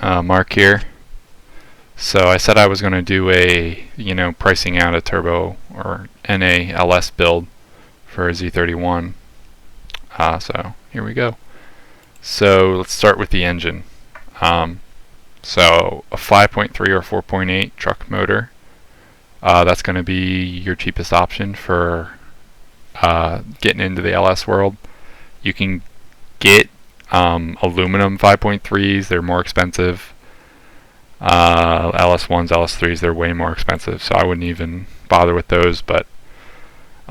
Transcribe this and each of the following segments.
Mark here. So I said I was going to do a, pricing out a turbo or NA/LS build for a Z31. So here we go. So let's start with the engine. So a 5.3 or 4.8 truck motor. That's going to be your cheapest option for getting into the LS world. You can get aluminum 5.3s. They're more expensive. LS1s, LS3s, they're way more expensive, so I wouldn't even bother with those. But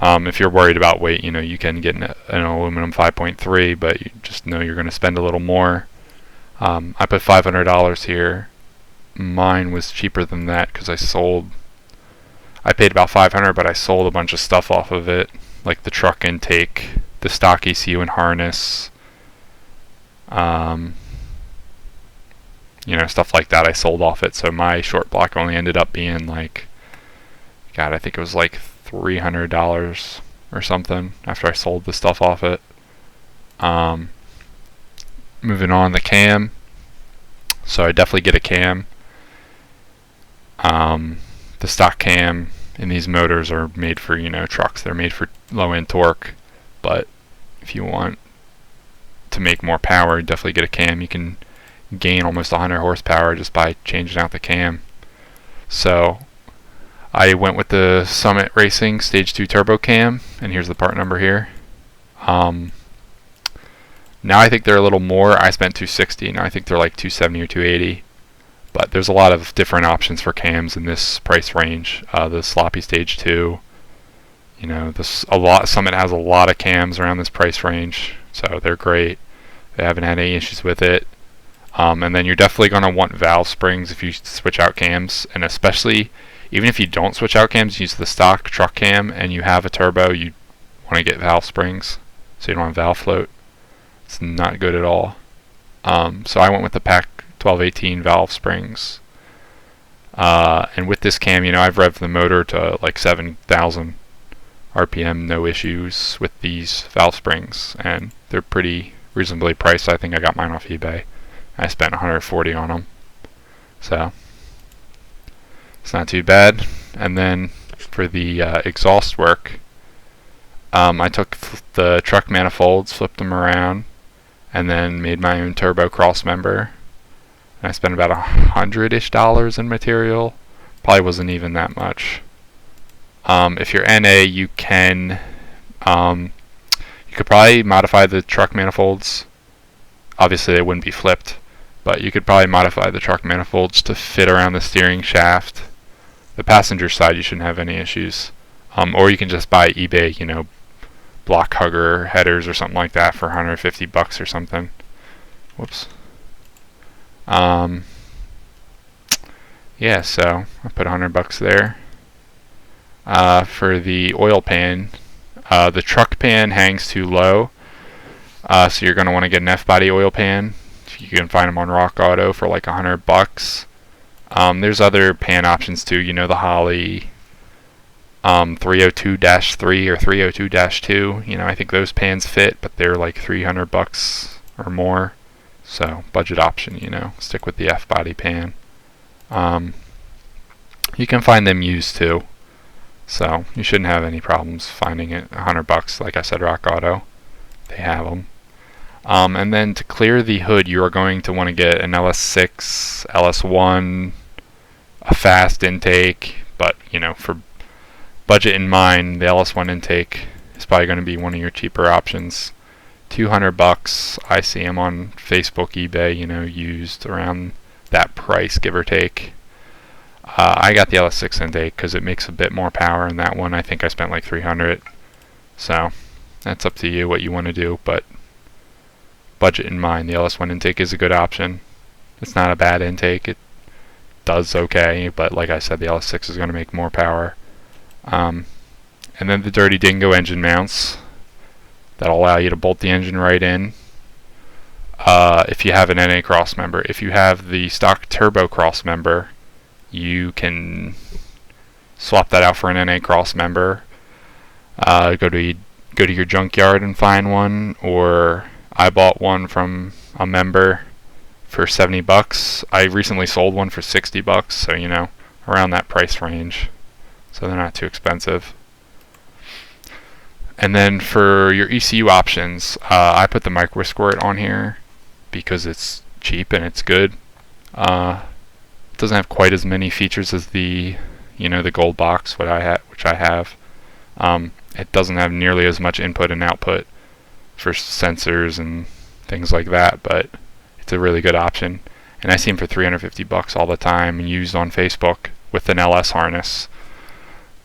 if you're worried about weight, you can get an aluminum 5.3, but you just know you're going to spend a little more. I put $500 here. Mine was cheaper than that because I paid about $500, but I sold a bunch of stuff off of it, like the truck intake, the stock ECU and harness, stuff like that. I sold off it, so my short block only ended up being like, God, I think it was like $300 or something after I sold the stuff off it. Moving on, the cam. So I definitely get a cam. The stock cam in these motors are made for trucks. They're made for low-end torque, but if you want to make more power, definitely get a cam. You can gain almost 100 horsepower just by changing out the cam. So I went with the Summit Racing Stage 2 Turbo Cam, and here's the part number here. Now I think they're a little more. I spent $260. Now I think they're like $270 or $280. But there's a lot of different options for cams in this price range. The sloppy Stage 2. Summit has a lot of cams around this price range, so they're great. They haven't had any issues with it. And then you're definitely going to want valve springs if you switch out cams, and especially even if you don't switch out cams, use the stock truck cam and you have a turbo, you want to get valve springs so you don't have valve float. It's not good at all. So I went with the PAC 1218 valve springs. And with this cam, I've revved the motor to like 7,000 RPM, no issues with these valve springs, and they're pretty reasonably priced. I think I got mine off eBay. I spent $140 on them, so it's not too bad. And then for the exhaust work, I took the truck manifolds, flipped them around, and then made my own turbo cross member. And I spent about $100-ish in material. Probably wasn't even that much. If you're NA, you could probably modify the truck manifolds. Obviously, they wouldn't be flipped, but you could probably modify the truck manifolds to fit around the steering shaft. The passenger side, you shouldn't have any issues. Or you can just buy eBay, block hugger headers or something like that for $150 or something. Whoops. Yeah, so I put $100 there. For the oil pan, the truck pan hangs too low, so you're going to want to get an F-body oil pan. You can find them on Rock Auto for like $100. There's other pan options too. The Holley 302-3 or 302-2. I think those pans fit, but they're like $300 or more. So budget option. Stick with the F-body pan. You can find them used too, so you shouldn't have any problems finding it. $100, like I said, Rock Auto, they have them. And then to clear the hood, you are going to want to get an LS6, LS1, a fast intake, but for budget in mind, the LS1 intake is probably going to be one of your cheaper options. $200. I see them on Facebook, eBay, used around that price, give or take. I got the LS6 intake because it makes a bit more power, and that one I think I spent like $300. So that's up to you what you want to do, but budget in mind, the LS1 intake is a good option. It's not a bad intake. It does okay, but like I said, the LS6 is going to make more power. And then the Dirty Dingo engine mounts that'll allow you to bolt the engine right in. If you have an NA cross member. If you have the stock turbo cross member, you can swap that out for an NA cross member. Go to your junkyard and find one, or I bought one from a member for 70 bucks. I recently sold one for 60 bucks, so you know, around that price range. So they're not too expensive. And then for your ECU options, I put the micro squirt on here because it's cheap and it's good. It doesn't have quite as many features as the the gold box, which I have. It doesn't have nearly as much input and output for sensors and things like that, but it's a really good option. And I see them for 350 bucks all the time, used on Facebook with an LS harness.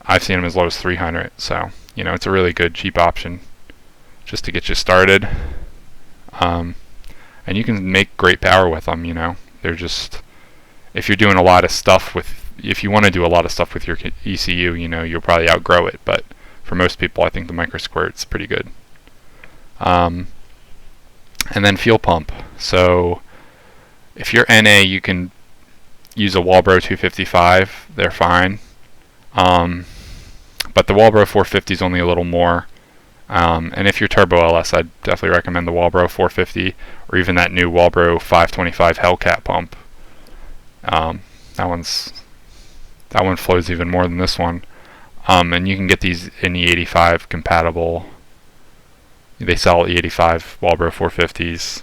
I've seen them as low as 300, so it's a really good cheap option just to get you started. And you can make great power with them. They're just, if you're doing a lot of stuff if you want to do a lot of stuff with your ECU, you'll probably outgrow it. But for most people, I think the micro squirt's pretty good. And then fuel pump. So if you're NA, you can use a Walbro 255. They're fine. But the Walbro 450 is only a little more. And if you're Turbo LS, I'd definitely recommend the Walbro 450 or even that new Walbro 525 Hellcat pump. That one flows even more than this one. And you can get these in E85 compatible. They sell E85 Walbro 450s.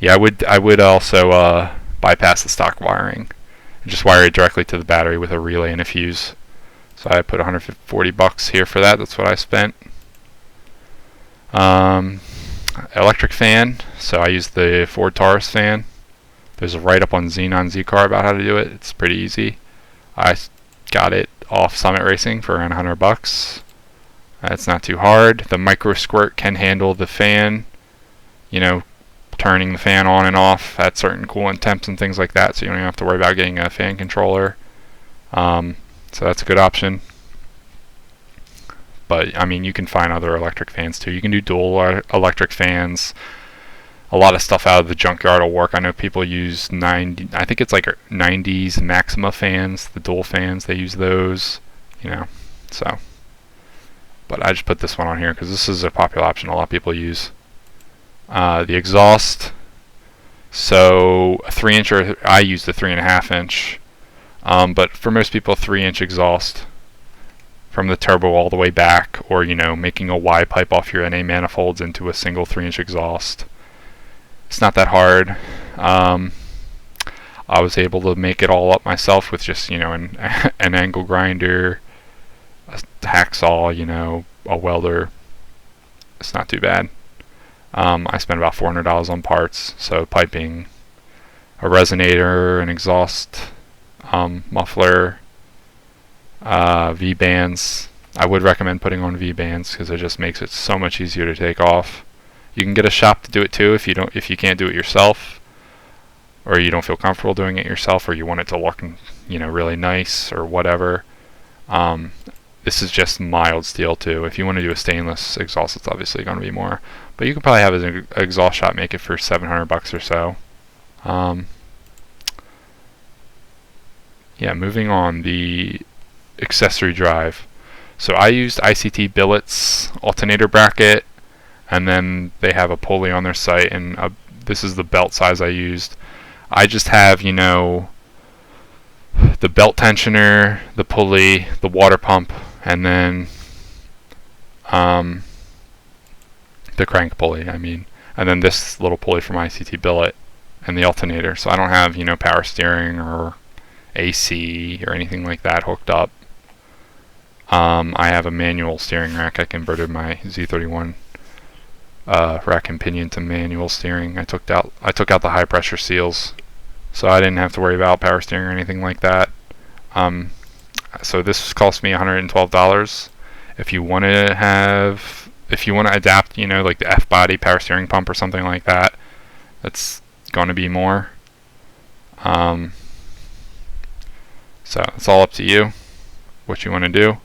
Yeah, I would also bypass the stock wiring and just wire it directly to the battery with a relay and a fuse. So I put 140 bucks here for that. That's what I spent. Electric fan. So I use the Ford Taurus fan. There's a write-up on Xenon Z-Car about how to do it. It's pretty easy. I got it off Summit Racing for around 100 bucks. That's not too hard. The micro squirt can handle the fan, turning the fan on and off at certain coolant temps and things like that, so you don't even have to worry about getting a fan controller. So that's a good option. But you can find other electric fans too. You can do dual electric fans. A lot of stuff out of the junkyard will work. I know people use I think it's like 90s Maxima fans, the dual fans. They use those, so. But I just put this one on here because this is a popular option a lot of people use. The exhaust. So a 3-inch, or I use the 3.5-inch. But for most people, 3-inch exhaust from the turbo all the way back, or making a Y pipe off your NA manifolds into a single 3-inch exhaust. It's not that hard. I was able to make it all up myself with just an angle grinder, a hacksaw, a welder. It's not too bad. I spent about $400 on parts, so piping, a resonator, an exhaust muffler, V-bands. I would recommend putting on V-bands because it just makes it so much easier to take off. You can get a shop to do it too if you can't do it yourself, or you don't feel comfortable doing it yourself, or you want it to look really nice or whatever. This is just mild steel too. If you want to do a stainless exhaust, it's obviously going to be more, but you could probably have an exhaust shop make it for 700 bucks or so. Yeah, moving on, the accessory drive. So I used ICT billets alternator bracket, and then they have a pulley on their site, and this is the belt size I used. I just have, the belt tensioner, the pulley, the water pump, and then the crank pulley, and then this little pulley from ICT billet and the alternator. So I don't have, power steering or AC or anything like that hooked up. I have a manual steering rack. I converted my Z31 rack and pinion to manual steering. I took out the high pressure seals, so I didn't have to worry about power steering or anything like that. So this cost me $112. If you want to adapt, like the F-body power steering pump or something like that, that's going to be more. So it's all up to you what you want to do.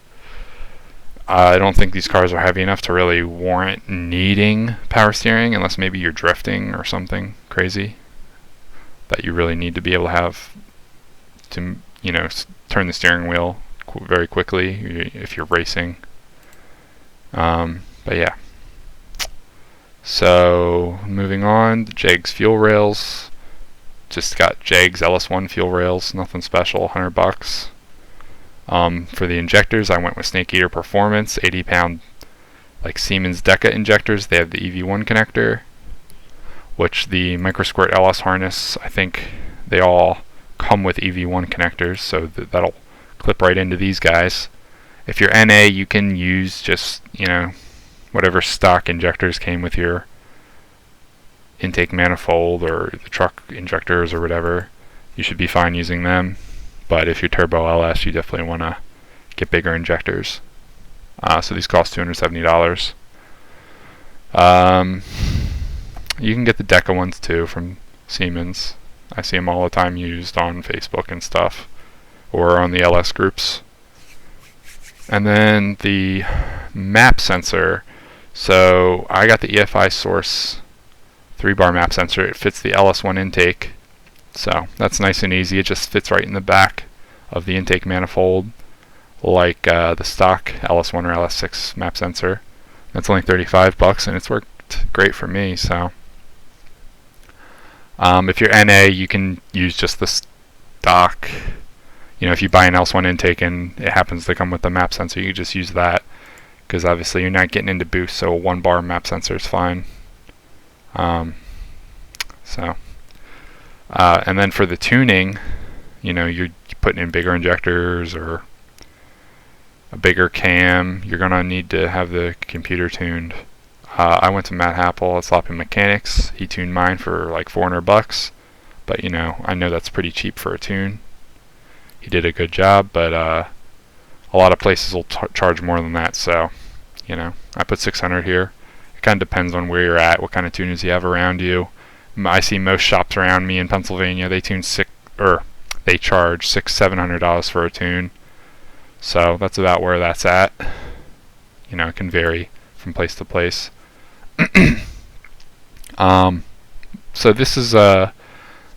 I don't think these cars are heavy enough to really warrant needing power steering, unless maybe you're drifting or something crazy that you really need to be able to have to, turn the steering wheel very quickly if you're racing. But yeah. So moving on, the Jegs fuel rails. Just got Jegs LS1 fuel rails, nothing special, 100 bucks. For the injectors, I went with Snake Eater Performance, 80-pound, like Siemens Deca injectors. They have the EV1 connector, which the Microsquirt LS harness, I think they all come with EV1 connectors, so that'll clip right into these guys. If you're NA, you can use just, whatever stock injectors came with your intake manifold or the truck injectors or whatever. You should be fine using them. But if you're turbo LS, you definitely want to get bigger injectors. So these cost $270. You can get the Deca ones too from Siemens. I see them all the time used on Facebook and stuff, or on the LS groups. And then the map sensor. So I got the EFI Source 3-bar map sensor. It fits the LS1 intake. So that's nice and easy. It just fits right in the back of the intake manifold, like the stock LS1 or LS6 map sensor. That's only 35 bucks, and it's worked great for me. So if you're NA, you can use just the stock. If you buy an LS1 intake and it happens to come with the map sensor, you just use that, because obviously you're not getting into boost, so a 1-bar map sensor is fine. And then for the tuning, you're putting in bigger injectors or a bigger cam. You're gonna need to have the computer tuned. I went to Matt Happel at Sloppy Mechanics. He tuned mine for like 400 bucks, but I know that's pretty cheap for a tune. He did a good job, but a lot of places will charge more than that. So, I put 600 here. It kind of depends on where you're at, what kind of tuners you have around you. I see most shops around me in Pennsylvania, they charge $600-700 for a tune. So that's about where that's at. It can vary from place to place. So this is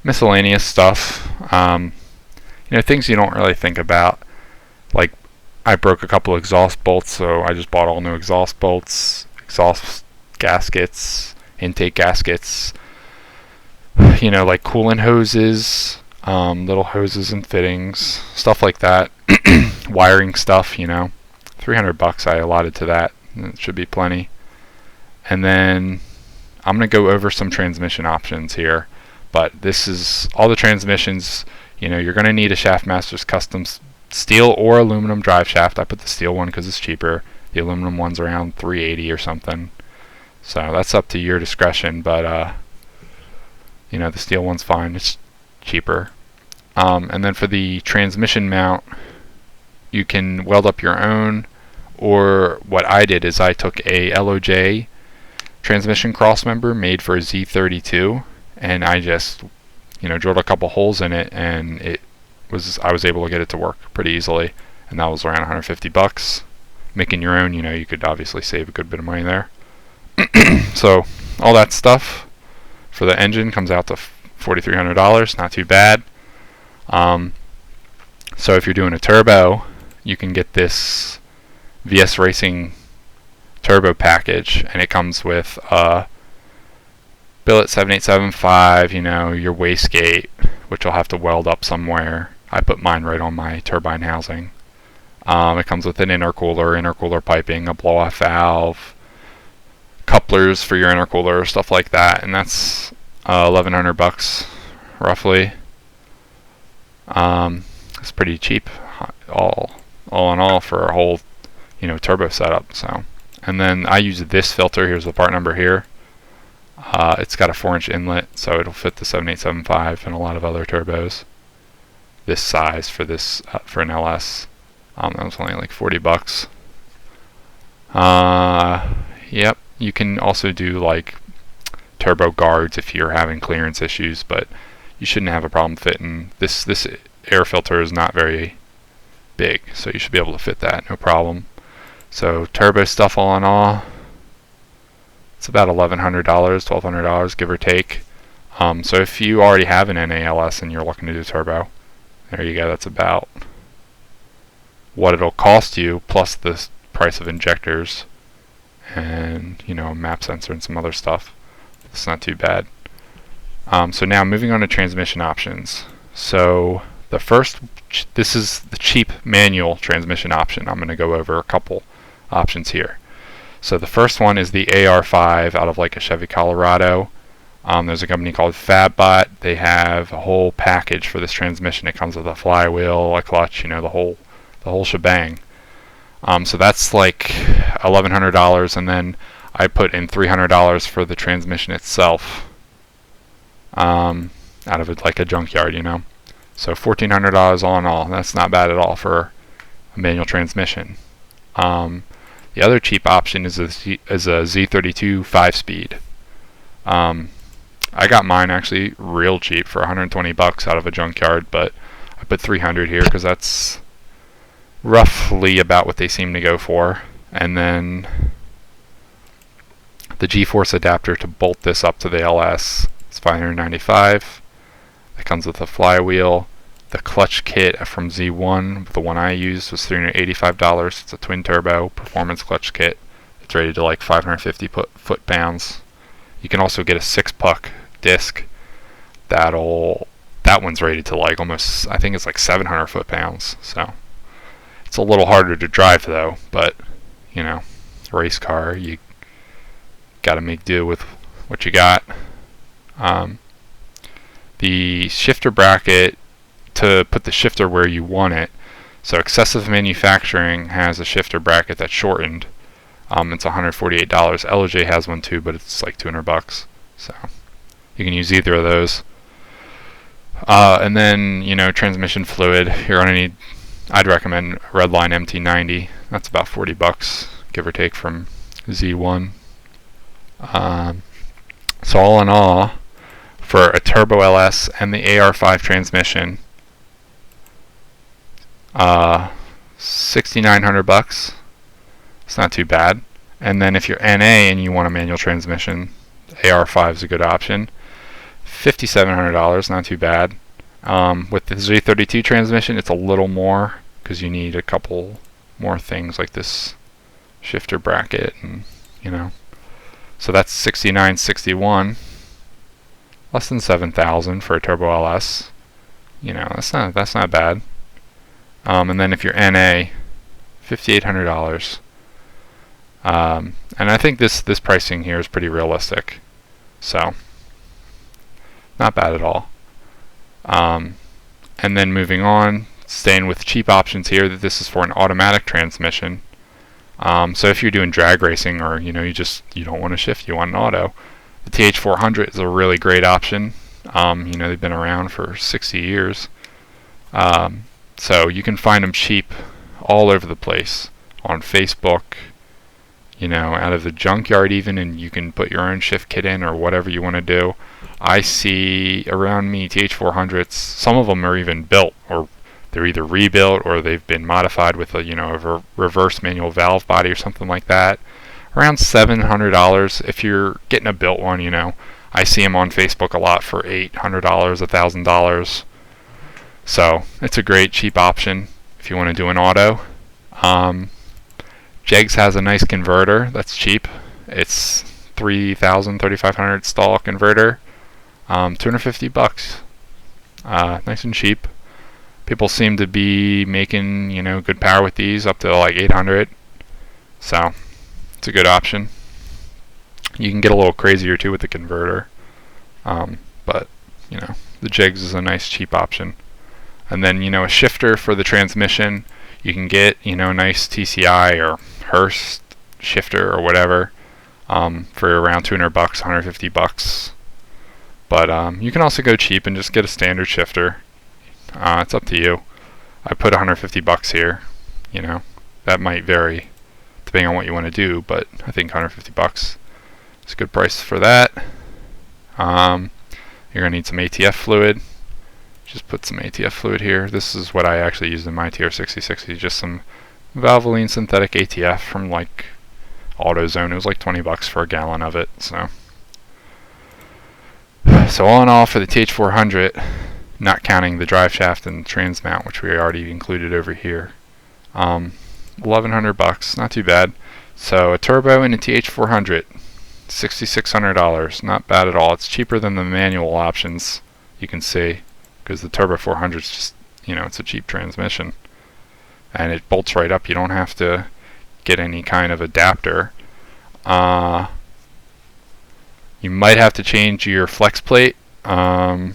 miscellaneous stuff. Things you don't really think about. Like, I broke a couple exhaust bolts, so I just bought all new exhaust bolts, exhaust gaskets, intake gaskets. Like coolant hoses, little hoses and fittings, stuff like that. Wiring stuff, 300 bucks I allotted to that. It should be plenty. And then I'm going to go over some transmission options here. But this is all the transmissions. You're going to need a Shaftmaster's custom steel or aluminum drive shaft. I put the steel one because it's cheaper. The aluminum one's around $380 or something. So that's up to your discretion, but the steel one's fine. It's cheaper. And then for the transmission mount, you can weld up your own, or what I did is I took a LOJ transmission crossmember made for a Z32, and I just drilled a couple holes in it, and I was able to get it to work pretty easily, and that was around 150 bucks. Making your own, you could obviously save a good bit of money there. So all that stuff for the engine comes out to $4,300, not too bad. So if you're doing a turbo, you can get this VS Racing turbo package, and it comes with billet 7875, your wastegate, which you'll have to weld up somewhere. I put mine right on my turbine housing. It comes with an intercooler piping, a blow-off valve, couplers for your intercooler, stuff like that, and that's 1,100 bucks roughly. It's pretty cheap, all in all, for a whole turbo setup. So, and then I use this filter. Here's the part number here. It's got a 4-inch inlet, so it'll fit the 7875 and a lot of other turbos. This size for this for an LS, that was only like 40 bucks. Yep. You can also do like turbo guards if you're having clearance issues, but you shouldn't have a problem fitting this. This air filter is not very big, so you should be able to fit that, no problem. So turbo stuff, all in all, it's about $1,100, $1,200, give or take. So if you already have an NALS and you're looking to do turbo, there you go. That's about what it'll cost you, plus the price of injectors. and a map sensor and some other stuff. It's not too bad. So now moving on to transmission options. So this is the cheap manual transmission option. I'm going to go over a couple options here. So the first one is the AR5 out of like a Chevy Colorado. There's a company called FabBot. They have a whole package for this transmission. It comes with a flywheel, a clutch, the whole shebang. So that's like $1,100, and then I put in $300 for the transmission itself. Out of it like a junkyard, So $1,400 all in all. That's not bad at all for a manual transmission. The other cheap option is a Z32 5-speed. I got mine actually real cheap for 120 bucks out of a junkyard, but I put 300 here because that's roughly about what they seem to go for. And then the G-force adapter to bolt this up to the LS is $595. It comes with a flywheel. The clutch kit from Z1, the one I used, was $385. It's a twin turbo performance clutch kit. It's rated to like 550 foot-pounds. You can also get a 6-puck disc. That one's rated to like almost, I think it's like 700 foot-pounds. So it's a little harder to drive though, but race car, you gotta make do with what you got. The shifter bracket, to put the shifter where you want it. So Excessive Manufacturing has a shifter bracket that's shortened. It's $148. LJ has one too, but it's like 200 bucks. So you can use either of those. And then transmission fluid. You're gonna need. I'd recommend Redline MT90. That's about 40 bucks, give or take, from Z1. So all in all, for a Turbo LS and the AR5 transmission, 6,900 bucks. It's not too bad. And then if you're NA and you want a manual transmission, AR5 is a good option. $5,700, not too bad. With the Z32 transmission, it's a little more because you need a couple more things like this shifter bracket, and so that's $6,961, less than $7,000 for a Turbo LS. That's not bad. And then if you're NA, $5,800. And I think this pricing here is pretty realistic, so not bad at all. And then moving on, staying with cheap options here, that this is for an automatic transmission. So if you're doing drag racing, or you don't want to shift, you want an auto, the TH400 is a really great option. They've been around for 60 years. So you can find them cheap all over the place, on Facebook, out of the junkyard even, and you can put your own shift kit in or whatever you want to do. I see around me TH400s, some of them are even built, or they're either rebuilt or they've been modified with a reverse manual valve body or something like that. Around $700 if you're getting a built one. I see them on Facebook a lot for $800, $1,000. So it's a great cheap option if you want to do an auto. Jegs has a nice converter that's cheap. It's $3,500 stall converter. 250 bucks. Nice and cheap. People seem to be making good power with these, up to like 800. So it's a good option. You can get a little crazier too with the converter, but the Jegs is a nice cheap option. And then a shifter for the transmission. You can get a nice TCI or Hurst shifter or whatever for around 200 bucks, 150 bucks. But you can also go cheap and just get a standard shifter. It's up to you. I put 150 bucks here. That might vary depending on what you want to do, but I think 150 bucks is a good price for that. You're gonna need some ATF fluid. Just put some ATF fluid here. This is what I actually used in my TR6060, just some Valvoline synthetic ATF from like AutoZone. It was like 20 bucks for a gallon of it. So all in all, for the TH400, not counting the drive shaft and trans mount, which we already included over here, 1,100 bucks, not too bad. So a turbo and a TH400, $6,600. Not bad at all. It's cheaper than the manual options, you can see, because the turbo 400 is just, it's a cheap transmission. And it bolts right up. You don't have to get any kind of adapter. You might have to change your flex plate, or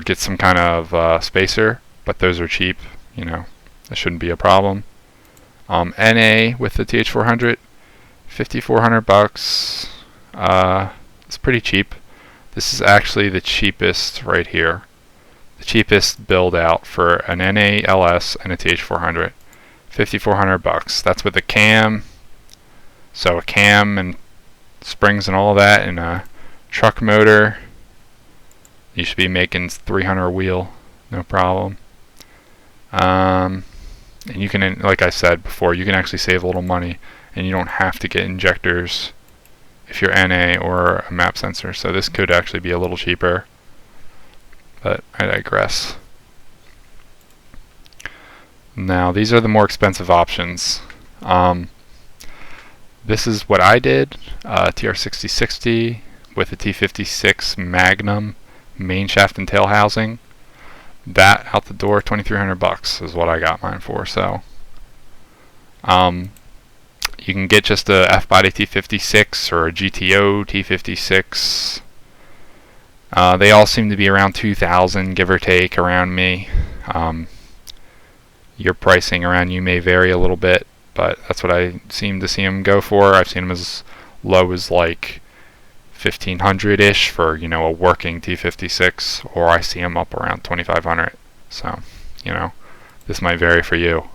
get some kind of spacer, but those are cheap. That shouldn't be a problem. NA with the TH400, $5,400. It's pretty cheap. This is actually the cheapest right here. The cheapest build out for an NA LS and a TH400. $5,400. That's with a cam. So a cam and springs and all of that, and a truck motor. You should be making 300 wheel, no problem. And you can, like I said before, you can actually save a little money, and you don't have to get injectors if you're NA or a map sensor. So this could actually be a little cheaper, but I digress. Now these are the more expensive options. This is what I did, TR6060 with a T56 Magnum main shaft and tail housing. That out the door, $2,300 is what I got mine for. So you can get just a F-body T56 or a GTO T56. They all seem to be around $2,000, give or take, around me. Your pricing around you may vary a little bit, but that's what I seem to see them go for. I've seen them as low as like $1,500-ish for, a working T56, or I see them up around $2,500. So, this might vary for you.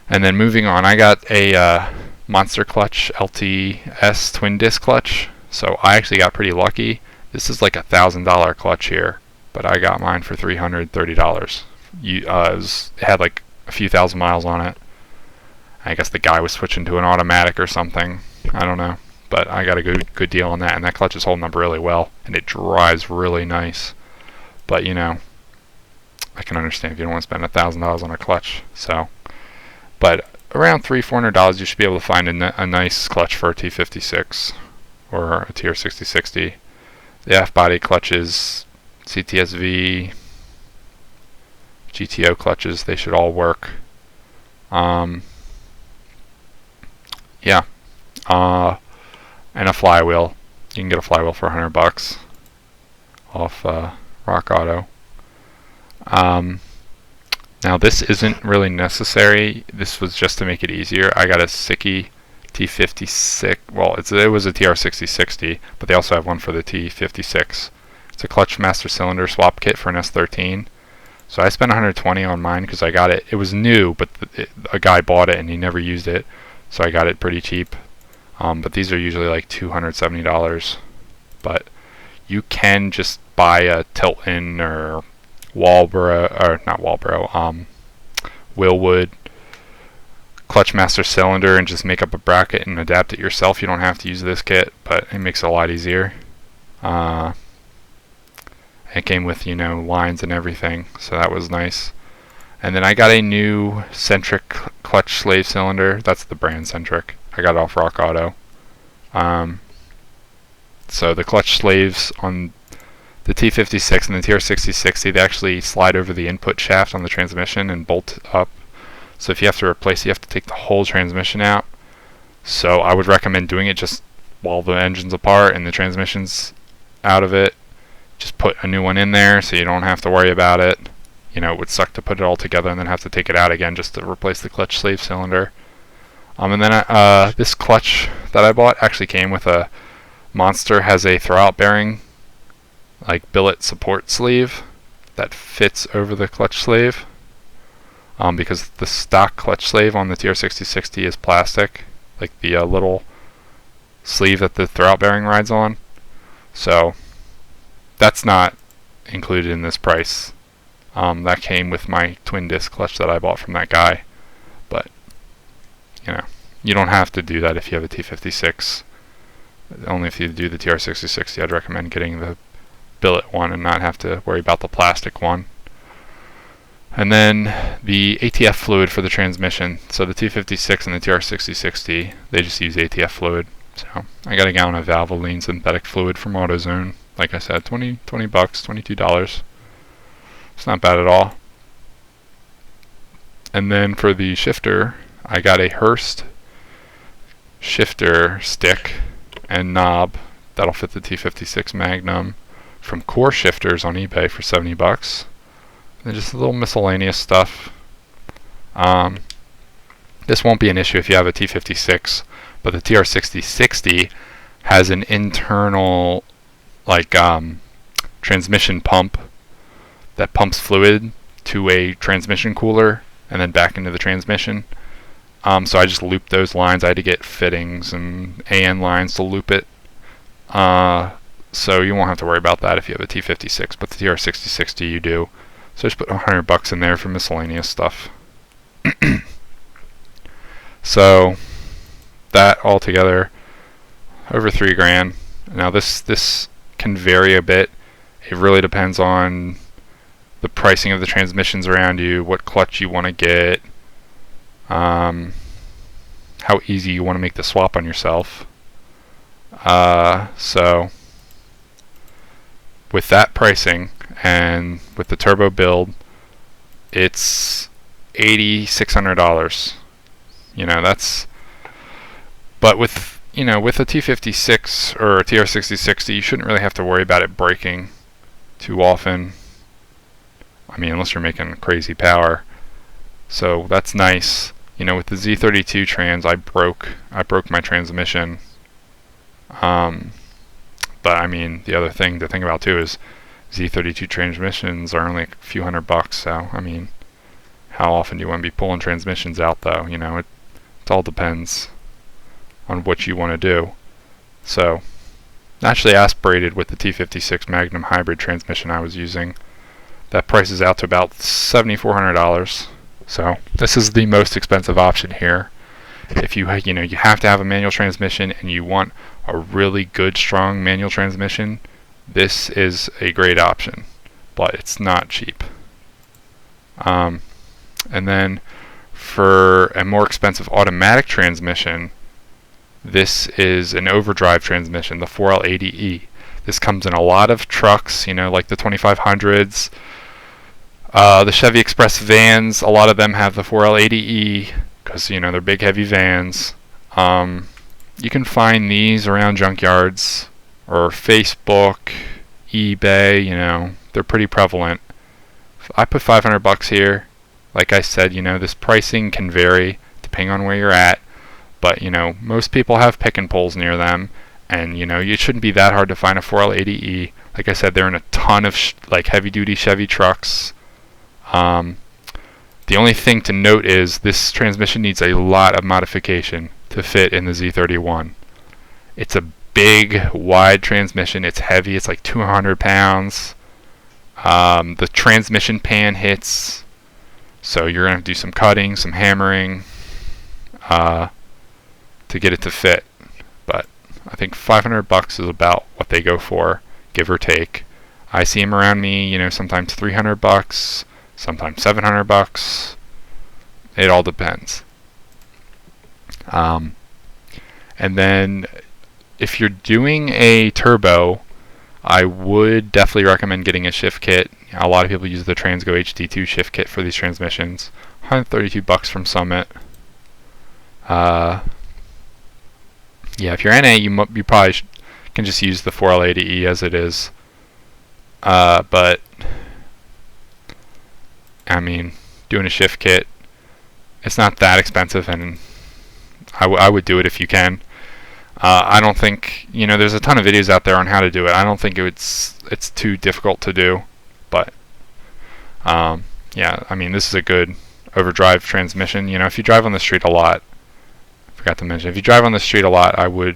And then moving on, I got a Monster Clutch LTS twin disc clutch. So I actually got pretty lucky. This is like $1,000 clutch here, but I got mine for $330. It had like a few thousand miles on it. I guess the guy was switching to an automatic or something. I don't know, but I got a good deal on that, and that clutch is holding up really well, and it drives really nice. But I can understand if you don't want to spend $1,000 on a clutch. So, but around $300-400, you should be able to find a nice clutch for a T56 or a TR6060. The F-body clutches, CTSV, GTO clutches, they should all work. And a flywheel. You can get a flywheel for $100 off Rock Auto. Now this isn't really necessary. This was just to make it easier. I got a Sickie T56. Well, it was a TR6060, but they also have one for the T56. It's a clutch master cylinder swap kit for an S13. So I spent $120 on mine because I got it. It was new, but a guy bought it and he never used it, so I got it pretty cheap. But these are usually like $270. But you can just buy a Tilton or Willwood clutch master cylinder and just make up a bracket and adapt it yourself. You don't have to use this kit, but it makes it a lot easier. It came with, lines and everything, so that was nice. And then I got a new Centric clutch slave cylinder. That's the brand Centric. I got it off Rock Auto. So the clutch slaves on the T56 and the TR6060, they actually slide over the input shaft on the transmission and bolt up. So if you have to replace it, you have to take the whole transmission out. So I would recommend doing it just while the engine's apart and the transmission's out of it. Just put a new one in there so you don't have to worry about it. It would suck to put it all together and then have to take it out again just to replace the clutch slave cylinder. And then this clutch that I bought actually came with a Monster, has a throwout bearing, like billet support sleeve that fits over the clutch slave. Because the stock clutch slave on the TR6060 is plastic, like the little sleeve that the throwout bearing rides on. So that's not included in this price. That came with my twin disc clutch that I bought from that guy. But you don't have to do that if you have a T56. Only if you do the TR6060, I'd recommend getting the billet one and not have to worry about the plastic one. And then the ATF fluid for the transmission. So the 256 and the TR6060, they just use ATF fluid. So I got a gallon of Valvoline synthetic fluid from AutoZone. Like I said, 20 bucks, $22. It's not bad at all. And then for the shifter, I got a Hurst shifter stick and knob that'll fit the T56 Magnum from Core Shifters on eBay for 70 bucks. And just a little miscellaneous stuff. This won't be an issue if you have a T56, but the TR6060 has an internal transmission pump that pumps fluid to a transmission cooler and then back into the transmission. So I just looped those lines. I had to get fittings and AN lines to loop it. So you won't have to worry about that if you have a T56, but the TR6060 you do. So just put 100 bucks in there for miscellaneous stuff. So that altogether, over $3 grand. Now this can vary a bit. It really depends on the pricing of the transmissions around you, what clutch you want to get, how easy you want to make the swap on yourself. So with that pricing and with the turbo build, it's $8,600. But with with a T56 or a TR6060, you shouldn't really have to worry about it breaking too often. I mean, unless you're making crazy power. So that's nice. With the Z32 trans, I broke my transmission. But I mean, the other thing to think about too is Z32 transmissions are only a few $100. So I mean, how often do you want to be pulling transmissions out though? It all depends on what you want to do. So naturally aspirated with the T56 Magnum hybrid transmission I was using. That prices out to about $7,400. So this is the most expensive option here. If you have to have a manual transmission and you want a really good strong manual transmission, this is a great option, but it's not cheap. And then for a more expensive automatic transmission, this is an Overdrive transmission, the 4L80E. This comes in a lot of trucks, like the 2500s, the Chevy Express vans. A lot of them have the 4L80E because they're big heavy vans. You can find these around junkyards or Facebook, eBay. They're pretty prevalent. I put 500 bucks here. Like I said, this pricing can vary depending on where you're at, but most people have pick and pulls near them, and it shouldn't be that hard to find a 4L80E. Like I said, they're in a ton of heavy duty Chevy trucks. The only thing to note is this transmission needs a lot of modification to fit in the Z31. It's a big, wide transmission. It's heavy. It's like 200 pounds. The transmission pan hits, so you're going to have to do some cutting, some hammering to get it to fit. But I think 500 bucks is about what they go for, give or take. I see them around me, sometimes 300 bucks, sometimes 700 bucks. It all depends. And then if you're doing a turbo, I would definitely recommend getting a shift kit. A lot of people use the Transgo HD2 shift kit for these transmissions. 132 bucks from Summit. Yeah, if you're NA, you probably can just use the 4L80E as it is. But I mean, doing a shift kit, it's not that expensive, and I would do it if you can. I don't think, there's a ton of videos out there on how to do it. I don't think it's too difficult to do, but yeah, I mean, this is a good overdrive transmission. If you drive on the street a lot, I forgot to mention, if you drive on the street a lot, I would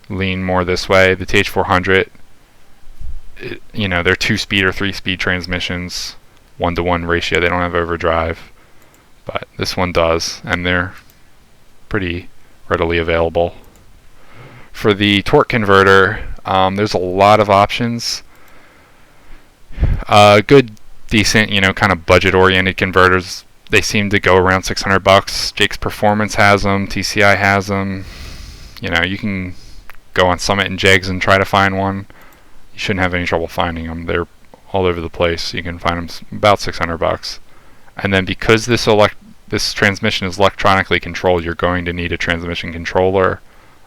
lean more this way. The TH400, they're 2-speed or 3-speed transmissions, 1-to-1 ratio. They don't have overdrive, but this one does, and they're pretty readily available. For the torque converter, there's a lot of options. A good decent, kind of budget-oriented converters. They seem to go around 600 bucks. Jake's Performance has them. TCI has them. You can go on Summit and Jegs and try to find one. You shouldn't have any trouble finding them. They're all over the place. You can find them about 600 bucks. And then because this transmission is electronically controlled, you're going to need a transmission controller.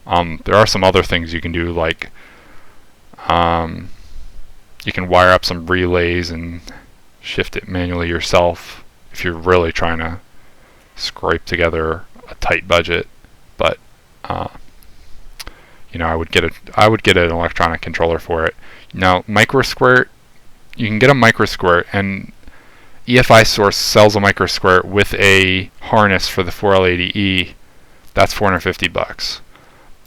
There are some other things you can do, like you can wire up some relays and shift it manually yourself if you're really trying to scrape together a tight budget. But I would get an electronic controller for it. Now, microsquirt, you can get a microsquirt, and EFI Source sells a microsquirt with a harness for the 4L80E. That's 450 bucks.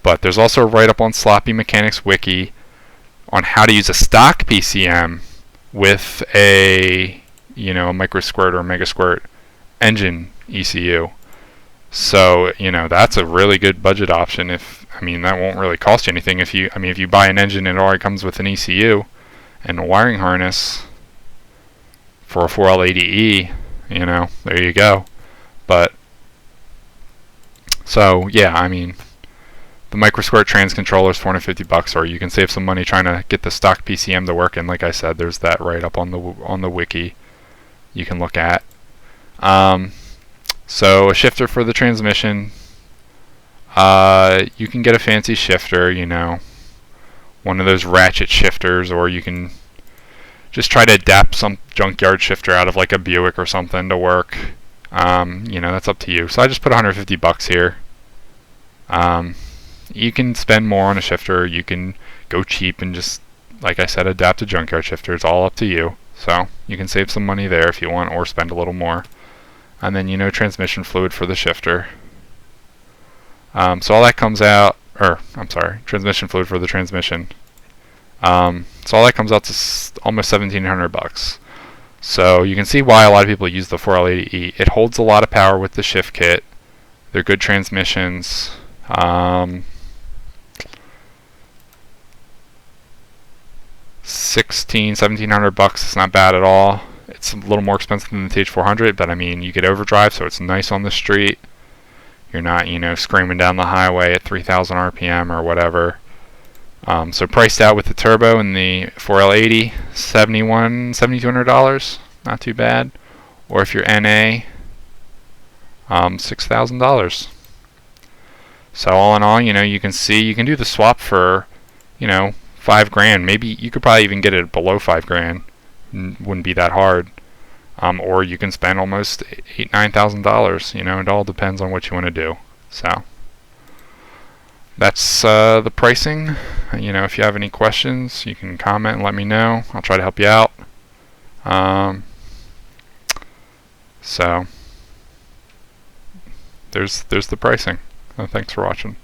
But there's also a write-up on Sloppy Mechanics Wiki on how to use a stock PCM with a microsquirt or megasquirt engine ECU. So that's a really good budget option. That won't really cost you anything if you buy an engine and it already comes with an ECU and a wiring harness for a 4L80E. There you go. But so yeah, the microsquirt trans controller is 450 bucks, or you can save some money trying to get the stock PCM to work. And like I said, there's that right up on the wiki you can look at. So a shifter for the transmission. You can get a fancy shifter, one of those ratchet shifters, or you can just try to adapt some junkyard shifter out of like a Buick or something to work. That's up to you. So I just put 150 bucks here. You can spend more on a shifter. You can go cheap and just, like I said, adapt a junkyard shifter. It's all up to you. So you can save some money there if you want, or spend a little more. And then transmission fluid for the shifter. So all that comes out, transmission fluid for the transmission. So all that comes out to almost 1,700 bucks. So you can see why a lot of people use the 4L80E. It holds a lot of power with the shift kit. They're good transmissions. 1,700 bucks is not bad at all. It's a little more expensive than the TH400, but you get overdrive, so it's nice on the street. You're not, screaming down the highway at 3,000 RPM or whatever. So priced out with the turbo and the 4L80, $7,200, not too bad. Or if you're NA, $6,000. So all in all, you can see you can do the swap for, $5,000. Maybe you could probably even get it below $5,000. Wouldn't be that hard. Or you can spend almost $8,000-9,000. It all depends on what you want to do. So that's the pricing. If you have any questions, you can comment and let me know. I'll try to help you out. So there's the pricing. Thanks for watching.